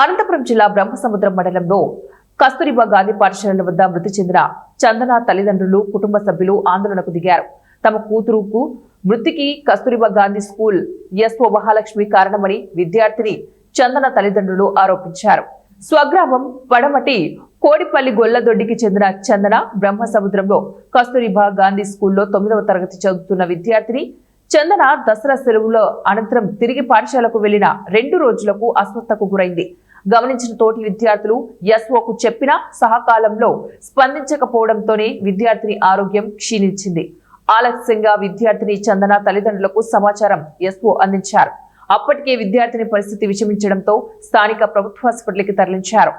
అనంతపురం జిల్లా బ్రహ్మసముద్రం మండలంలో కస్తూరిబా గాంధీ పాఠశాలల వద్ద మృతి చెందిన చందన తల్లిదండ్రులు కుటుంబ సభ్యులు ఆందోళనకు దిగారు. తమ కూతురుకు మృతికి కస్తూరిబా గాంధీ స్కూల్ ఎస్ఓ మహాలక్ష్మి కారణమని విద్యార్థిని చందన తల్లిదండ్రులు ఆరోపించారు. స్వగ్రామం పడమటి కోడిపల్లి గొల్లదొడ్డికి చెందిన చందన బ్రహ్మసముద్రంలో కస్తూరిబా గాంధీ స్కూల్లో 9వ తరగతి చదువుతున్న విద్యార్థిని చందన దసరా సెలవుల అనంతరం తిరిగి పాఠశాలకు వెళ్లిన 2 రోజులకు అస్వస్థకు గురైంది. గమనించిన తోటి విద్యార్థులు ఎస్ఓకు చెప్పినా సహకాలంలో స్పందించకపోవడంతోనే విద్యార్థిని ఆరోగ్యం క్షీణించింది. ఆలస్యంగా విద్యార్థిని చందన తల్లిదండ్రులకు సమాచారం ఎస్ఓ అందించారు. అప్పటికే విద్యార్థిని పరిస్థితి విషమించడంతో స్థానిక ప్రభుత్వ హాస్పిటల్కి తరలించారు.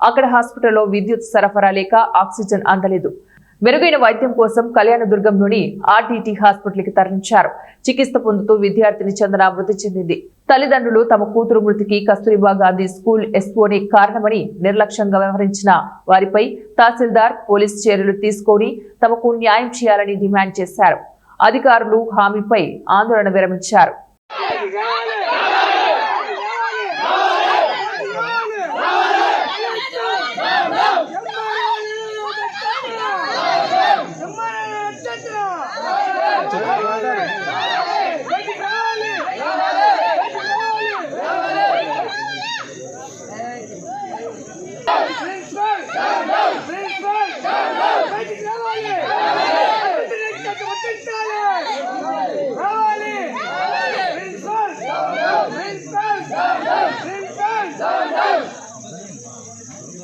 అక్కడ హాస్పిటల్లో విద్యుత్ సరఫరా లేక ఆక్సిజన్ అందలేదు. మెరుగైన వైద్యం కోసం కళ్యాణదుర్గంలోని ఆర్టీటీ హాస్పిటల్కి తరలించారు. చికిత్స పొందుతూ విద్యార్థిని చందన మృతి చెందింది. తల్లిదండ్రులు తమ కూతురు మృతికి కస్తూరిబా గాంధీ స్కూల్ ఎస్ఓనే కారణమని నిర్లక్ష్యంగా వ్యవహరించిన వారిపై తహసీల్దార్ పోలీస్ చర్యలు తీసుకొని తమకు న్యాయం చేయాలని డిమాండ్ చేశారు. అధికారులు హామీపై ఆందోళన విరమించారు.